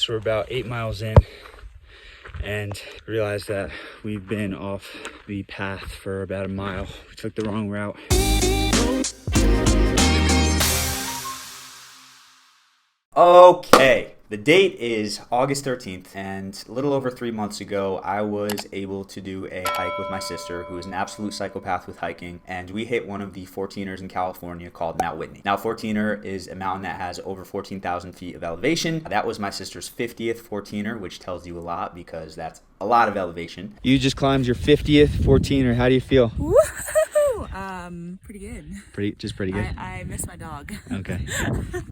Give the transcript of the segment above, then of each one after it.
So we're about 8 miles in and realized that we've been off the path for about a mile. We took the wrong route. Okay, the date is August 13th, and a little over 3 months ago, I was able to do a hike with my sister, who is an absolute psychopath with hiking, and we hit one of the 14ers in California called Mount Whitney. Now, 14er is a mountain that has over 14,000 feet of elevation. That was my sister's 50th 14er, which tells you a lot because that's a lot of elevation. You just climbed your 50th 14er. How do you feel? Pretty good. Pretty good. I miss my dog. Okay.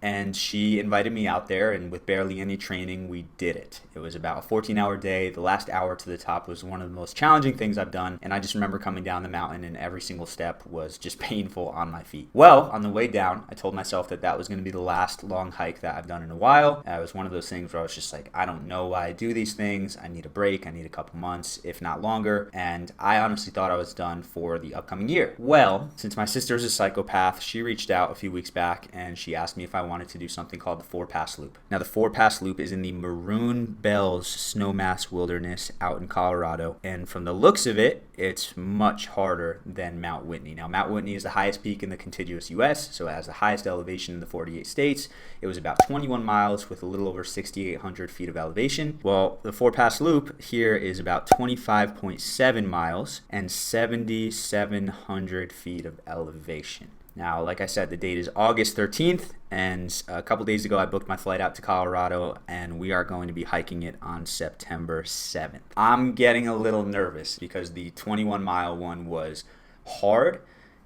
And she invited me out there, and with barely any training, we did it. It was about a 14-hour day. The last hour to the top was one of the most challenging things I've done, and I just remember coming down the mountain, and every single step was just painful on my feet. Well, on the way down, I told myself that that was going to be the last long hike that I've done in a while. It was one of those things where I was just like, I don't know why I do these things. I need a break. I need a couple months, if not longer. And I honestly thought I was done for the upcoming year. Well, since my sister's a psychopath, she reached out a few weeks back and she asked me if I wanted to do something called the 4-Pass Loop. Now, the 4-Pass Loop is in the Maroon Bells Snowmass Wilderness out in Colorado. And from the looks of it, it's much harder than Mount Whitney. Now, Mount Whitney is the highest peak in the contiguous U.S., so it has the highest elevation in the 48 states. It was about 21 miles with a little over 6,800 feet of elevation. Well, the 4-Pass Loop here is about 25.7 miles and 7,700 feet of elevation. Now, like I said, the date is August 13th, and a couple days ago I booked my flight out to Colorado, and we are going to be hiking it on September 7th. I'm getting a little nervous because the 21-mile one was hard,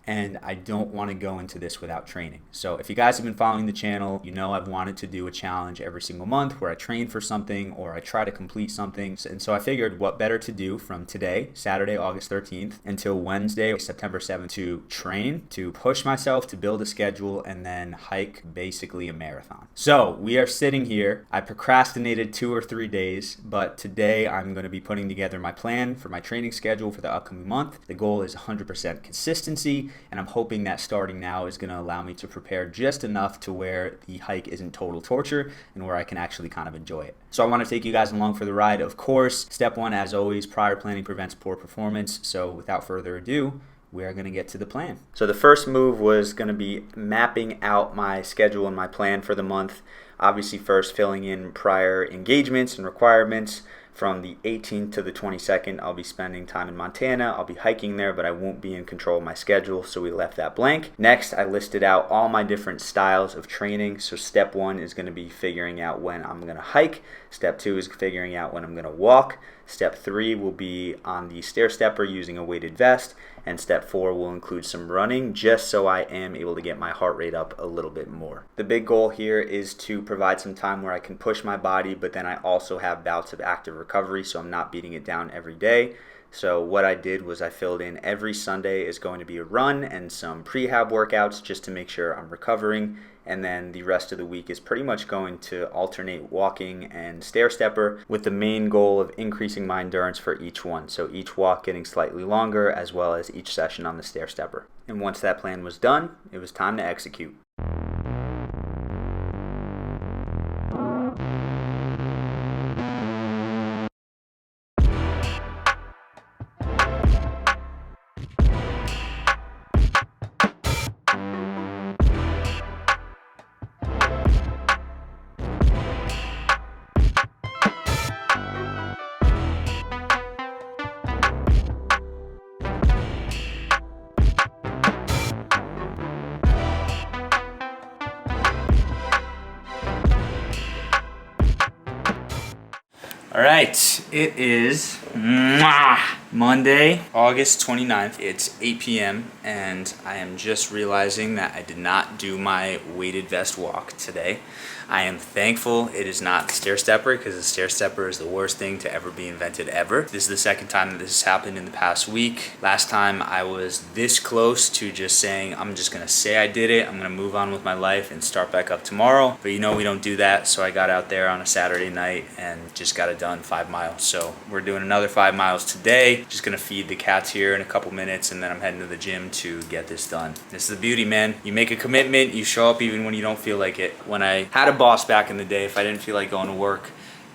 and I don't want to go into this without training. So if you guys have been following the channel, you know I've wanted to do a challenge every single month where I train for something or I try to complete something. And so I figured what better to do from today, Saturday, August 13th, until Wednesday, September 7th, to train, to push myself, to build a schedule, and then hike basically a marathon. So we are sitting here. I procrastinated 2 or 3 days, but today I'm going to be putting together my plan for my training schedule for the upcoming month. The goal is 100% consistency, and I'm hoping that starting now is going to allow me to prepare just enough to where the hike isn't total torture and where I can actually kind of enjoy it. So I want to take you guys along for the ride. Of course, step one, as always, prior planning prevents poor performance. So without further ado, we are going to get to the plan. So the first move was going to be mapping out my schedule and my plan for the month. Obviously, first filling in prior engagements and requirements. From the 18th to the 22nd, I'll be spending time in Montana. I'll be hiking there, but I won't be in control of my schedule, so we left that blank. Next, I listed out all my different styles of training. So step one is going to be figuring out when I'm going to hike. Step two is figuring out when I'm going to walk. Step three will be on the stair stepper using a weighted vest. And step four will include some running, just so I am able to get my heart rate up a little bit more. The big goal here is to provide some time where I can push my body, but then I also have bouts of active recovery, so I'm not beating it down every day. So what I did was I filled in every Sunday is going to be a run and some prehab workouts just to make sure I'm recovering. And then the rest of the week is pretty much going to alternate walking and stair stepper with the main goal of increasing my endurance for each one. So each walk getting slightly longer as well as each session on the stair stepper. And once that plan was done, it was time to execute. All right, it is Monday, August 29th. It's 8 p.m. and I am just realizing that I did not do my weighted vest walk today. I am thankful it is not the stair stepper, because the stair stepper is the worst thing to ever be invented ever. This is the second time that this has happened in the past week. Last time I was this close to just saying, I'm just gonna say I did it, I'm gonna move on with my life and start back up tomorrow. But you know we don't do that, so I got out there on a Saturday night and just got it done 5 miles. So we're doing another 5 miles today. Just gonna feed the cats here in a couple minutes, and then I'm heading to the gym to get this done. This is the beauty, man. You make a commitment, you show up even when you don't feel like it. When I had a boss back in the day, if I didn't feel like going to work,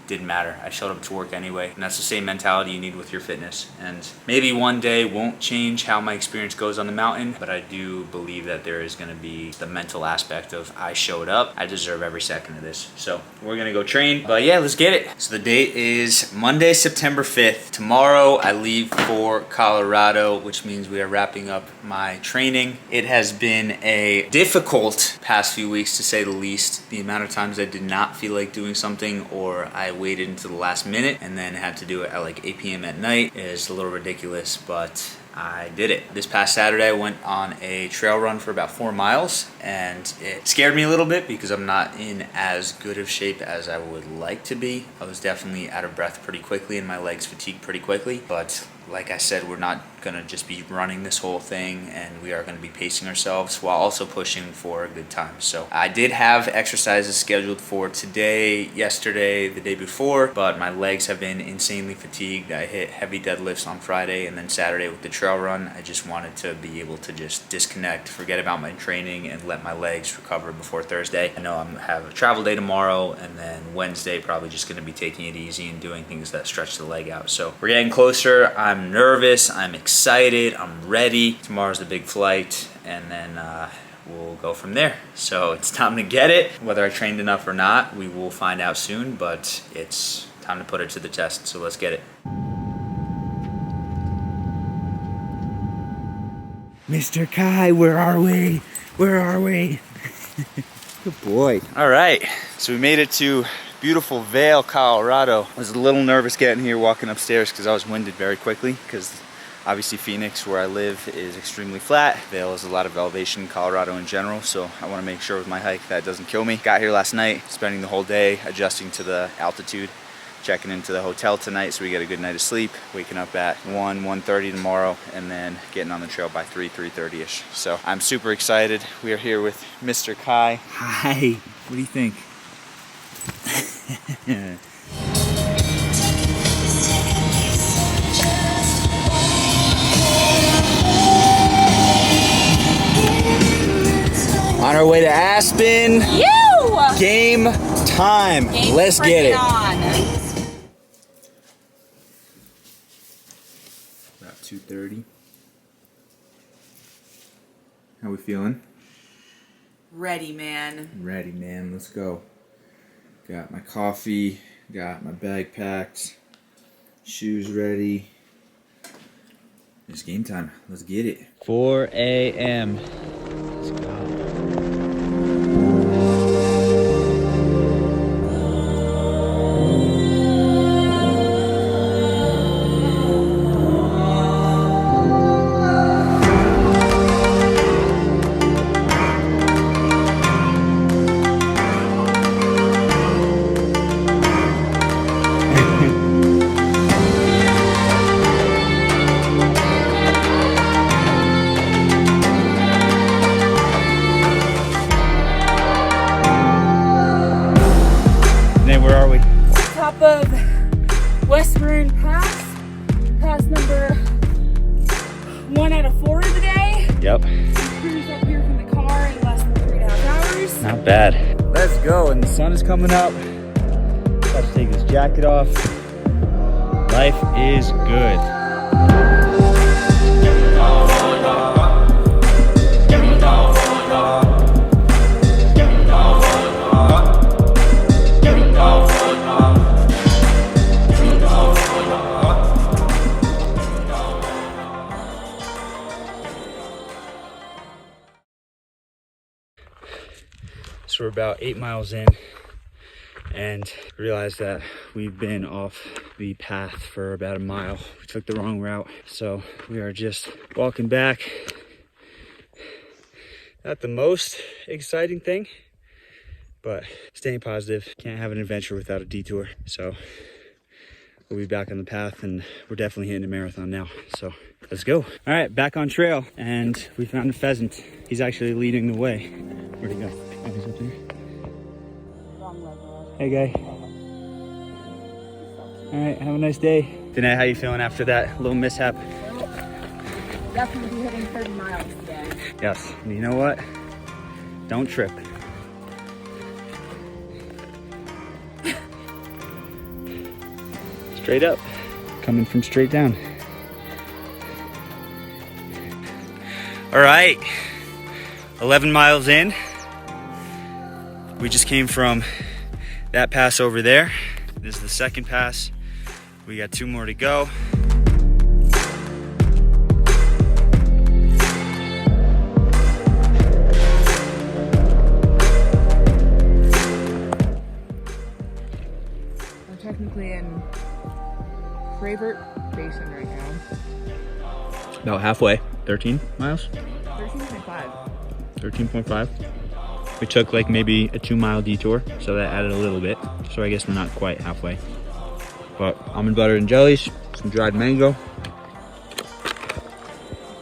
didn't matter. I showed up to work anyway, and that's the same mentality you need with your fitness. And maybe one day won't change how my experience goes on the mountain, but I do believe that there is gonna be the mental aspect of I showed up, I deserve every second of this. So we're gonna go train, but yeah, let's get it. So the date is Monday, September 5th. Tomorrow I leave for Colorado, which means we are wrapping up my training. It has been a difficult past few weeks to say the least. The amount of times I did not feel like doing something, or I waited until the last minute and then had to do it at like 8 p.m. at night is a little ridiculous, but I did it. This past Saturday I went on a trail run for about 4 miles, and it scared me a little bit because I'm not in as good of shape as I would like to be. I was definitely out of breath pretty quickly and my legs fatigued pretty quickly, but like I said, we're not gonna just be running this whole thing, and we are gonna be pacing ourselves while also pushing for a good time. So I did have exercises scheduled for today, yesterday, the day before, but my legs have been insanely fatigued. I hit heavy deadlifts on Friday, and then Saturday with the trail run, I just wanted to be able to just disconnect, forget about my training, and let my legs recover before Thursday. I know I'm gonna have a travel day tomorrow, and then Wednesday probably just gonna be taking it easy and doing things that stretch the leg out. So we're getting closer. I'm nervous, I'm excited, I'm ready. Tomorrow's the big flight, and then we'll go from there. So it's time to get it. Whether I trained enough or not, we will find out soon, but it's time to put it to the test, so let's get it. Mr. Kai, where are we? Where are we? Good boy. All right, so we made it to beautiful Vail, Colorado. I was a little nervous getting here, walking upstairs, because I was winded very quickly, because obviously Phoenix, where I live, is extremely flat. Vail has a lot of elevation in Colorado in general, so I want to make sure with my hike that it doesn't kill me. Got here last night, spending the whole day adjusting to the altitude, checking into the hotel tonight so we get a good night of sleep, waking up at 1:30 tomorrow, and then getting on the trail by 3:30ish. So I'm super excited. We are here with Mr. Kai. Hi, what do you think? On our way to Aspen. You! Game time. Let's get it. On. About 2:30. How we feeling? Ready, man. Ready, man. Let's go. Got my coffee, got my bag packed, shoes ready. It's game time. Let's get it. 4 a.m. Let's go. Where are we? Top of West Maroon Pass. Pass number 1 out of 4 of the day. Yep. Cruise up here from the car in less than 3.5 hours. Not bad. Let's go, and the sun is coming up. Got to take this jacket off. Life is good. So we're about 8 miles in and realized that we've been off the path for about a mile. We took the wrong route, so we are just walking back. Not the most exciting thing, but staying positive. Can't have an adventure without a detour. So we'll be back on the path, and we're definitely hitting a marathon now. So let's go. All right, back on trail, and we found a pheasant. He's actually leading the way. Where'd he go? Oh, he's up there. Hey, guy. All right, have a nice day. Danae, how you feeling after that little mishap? Definitely hitting 30 miles today. Yes, and you know what? Don't trip. straight up, coming from straight down. All right, 11 miles in. We just came from that pass over there. This is the second pass. We got 2 more to go. We're technically in Fravert Basin right now. About halfway, 13 miles? 13.5. 13.5. We took like maybe a 2-mile detour, so that added a little bit. So I guess we're not quite halfway. But almond butter and jellies, some dried mango.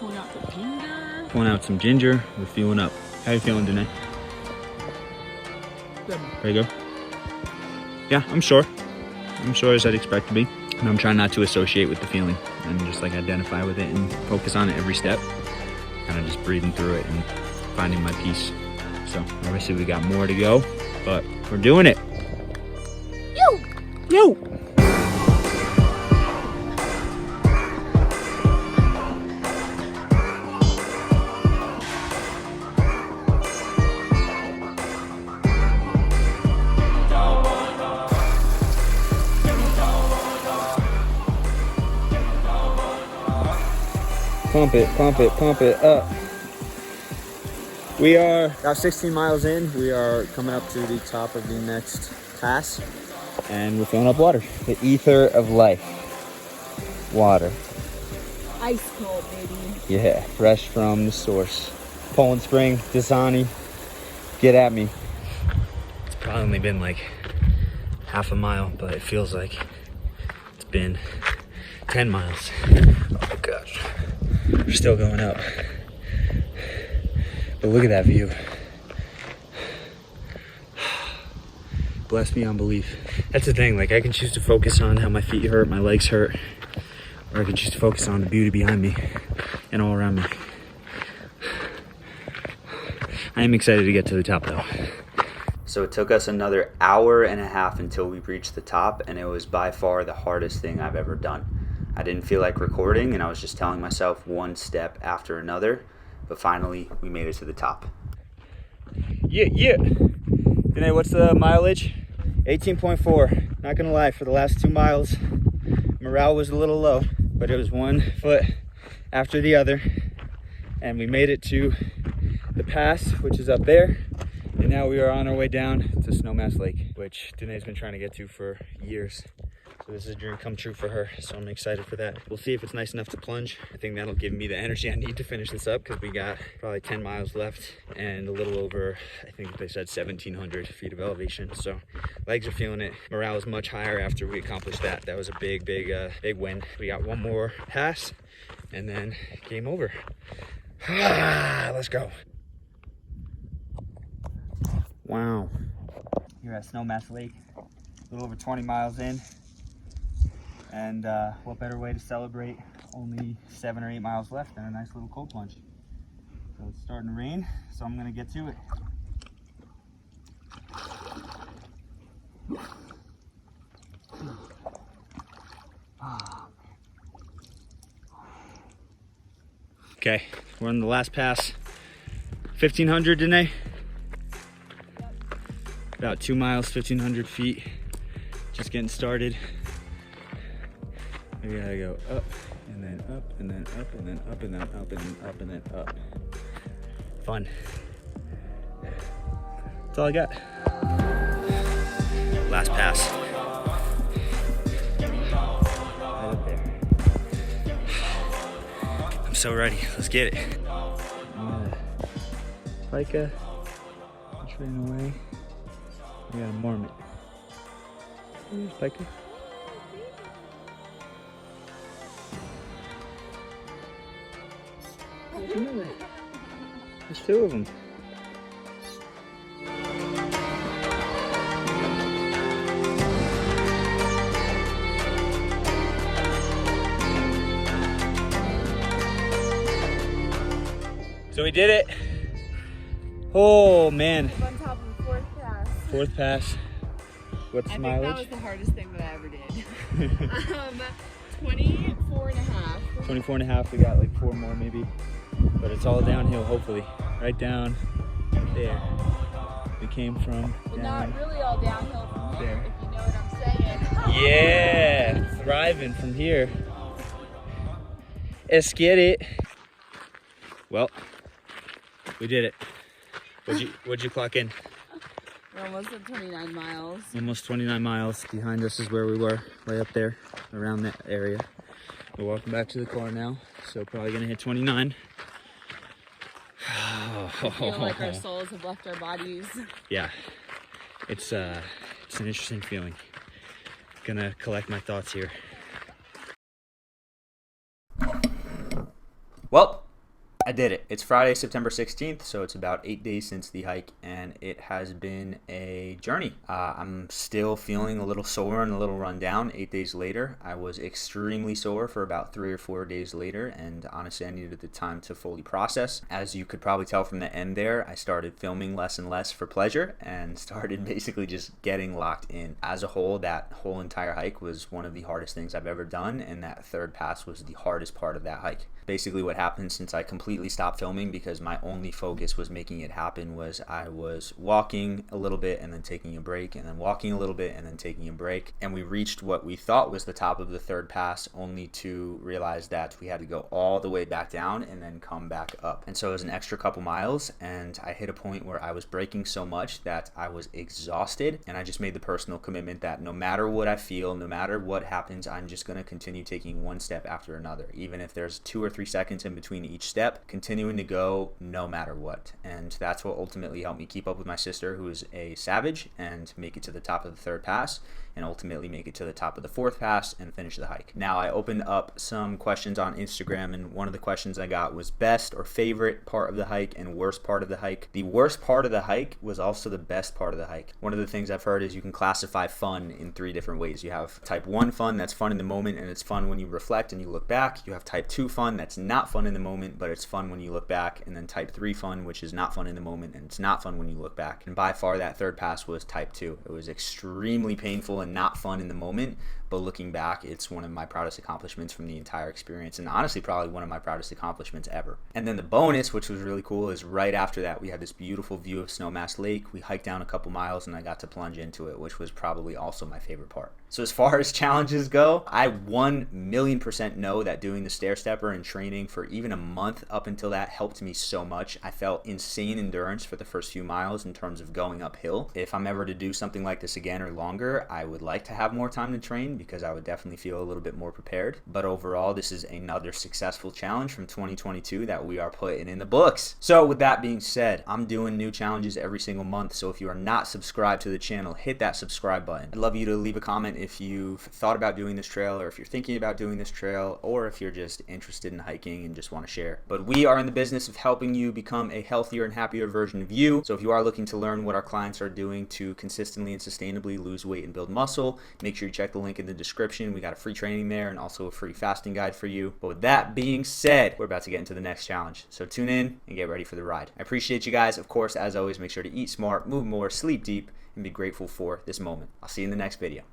Pulling out some ginger. Pulling out some ginger. We're fueling up. How you feeling, Danae? Good. There you go. Yeah, I'm sure. I'm sure as I'd expect to be. And I'm trying not to associate with the feeling and just like identify with it and focus on it every step. Kind of just breathing through it and finding my peace. So obviously we got more to go, but we're doing it. Yo! Pump it, pump it, pump it up. We are about 16 miles in. We are coming up to the top of the next pass, and we're filling up water. The ether of life. Water. Ice cold, baby. Yeah, fresh from the source. Poland Spring, Dasani, get at me. It's probably only been like half a mile, but it feels like it's been 10 miles. Oh gosh. We're still going up. But look at that view. Bless me on belief. That's the thing, like I can choose to focus on how my feet hurt, my legs hurt, or I can choose to focus on the beauty behind me and all around me. I am excited to get to the top though. So it took us another hour and a half until we reached the top, and it was by far the hardest thing I've ever done. I didn't feel like recording, and I was just telling myself one step after another, but finally we made it to the top. Yeah. Danae, what's the mileage? 18.4. Not gonna lie, for the last 2 miles, morale was a little low, but it was one foot after the other, and we made it to the pass, which is up there, and now we are on our way down to Snowmass Lake, which Danae's been trying to get to for years. So this is a dream come true for her, so I'm excited for that. We'll see if it's nice enough to plunge. I think that'll give me the energy I need to finish this up, because we got probably 10 miles left and a little over, I think they said 1,700 feet of elevation. So legs are feeling it. Morale is much higher after we accomplished that. That was a big win. We got one more pass and then game over. Let's go. Wow. You're at Snowmass Lake, a little over 20 miles in. And what better way to celebrate only 7 or 8 miles left than a nice little cold plunge. So it's starting to rain, so I'm gonna get to it. Okay, we're on the last pass. 1,500, Danae? About 2 miles, 1,500 feet. Just getting started. We gotta go up and then up and then up and then up and then up and then up and then up. Fun. That's all I got. Last pass. Right up there. I'm so ready. Let's get it. Pika. It's running away. We got a marmot. There's Pika. There's 2 of them. So we did it. Oh man. On top of the 4th pass. 4th pass. What's I mileage? think that was the hardest thing that I ever did. 24 and a half. 24 and a half. We got like 4 more maybe. But it's all downhill, hopefully. Right down there. We came from Well, down not really all downhill from here, there. if you know what I'm saying. Yeah, thriving from here. Let's get it. Well, we did it. What'd you clock in? We're almost at 29 miles. Almost 29 miles. Behind us is where we were, way up there, around that area. We're walking back to the car now, so probably gonna hit 29. I feel like our souls have left our bodies. Yeah, it's an interesting feeling. Gonna collect my thoughts here. Well, I did it. It's Friday, September 16th, so it's about 8 days since the hike, and it has been a journey. I'm still feeling a little sore and a little run down 8 days later. I was extremely sore for about 3 or 4 days later, and honestly, I needed the time to fully process. As you could probably tell from the end there, I started filming less and less for pleasure and started basically just getting locked in. As a whole, that whole entire hike was one of the hardest things I've ever done, and that third pass was the hardest part of that hike. Basically what happened since I completely stopped filming because my only focus was making it happen was I was walking a little bit and then taking a break and then walking a little bit and then taking a break, and we reached what we thought was the top of the third pass only to realize that we had to go all the way back down and then come back up. And so it was an extra couple miles, and I hit a point where I was braking so much that I was exhausted, and I just made the personal commitment that no matter what I feel, no matter what happens, I'm just going to continue taking one step after another, even if there's 2 or 3 seconds in between each step, continuing to go no matter what. And that's what ultimately helped me keep up with my sister, who is a savage, and make it to the top of the third pass, and ultimately make it to the top of the fourth pass and finish the hike. Now, I opened up some questions on Instagram, and one of the questions I got was best or favorite part of the hike and worst part of the hike. The worst part of the hike was also the best part of the hike. One of the things I've heard is you can classify fun in 3 different ways. You have type 1 fun, that's fun in the moment and it's fun when you reflect and you look back. You have type 2 fun, that's not fun in the moment, but it's fun when you look back. And then type 3 fun, which is not fun in the moment and it's not fun when you look back. And by far that third pass was type 2. It was extremely painful and not fun in the moment, but looking back, it's one of my proudest accomplishments from the entire experience, and honestly probably one of my proudest accomplishments ever. And then the bonus, which was really cool, is right after that we had this beautiful view of Snowmass Lake. We hiked down a couple miles and I got to plunge into it, which was probably also my favorite part. So as far as challenges go, I 1,000,000% know that doing the stair stepper and training for even a month up until that helped me so much. I felt insane endurance for the first few miles in terms of going uphill. If I'm ever to do something like this again or longer, I would like to have more time to train because I would definitely feel a little bit more prepared. But overall, this is another successful challenge from 2022 that we are putting in the books. So with that being said, I'm doing new challenges every single month. So if you are not subscribed to the channel, hit that subscribe button. I'd love you to leave a comment if you've thought about doing this trail, or if you're thinking about doing this trail, or if you're just interested in hiking and just want to share. But we are in the business of helping you become a healthier and happier version of you. So if you are looking to learn what our clients are doing to consistently and sustainably lose weight and build muscle, make sure you check the link in the description. We got a free training there and also a free fasting guide for you. But with that being said, we're about to get into the next challenge. So tune in and get ready for the ride. I appreciate you guys. Of course, as always, make sure to eat smart, move more, sleep deep, and be grateful for this moment. I'll see you in the next video.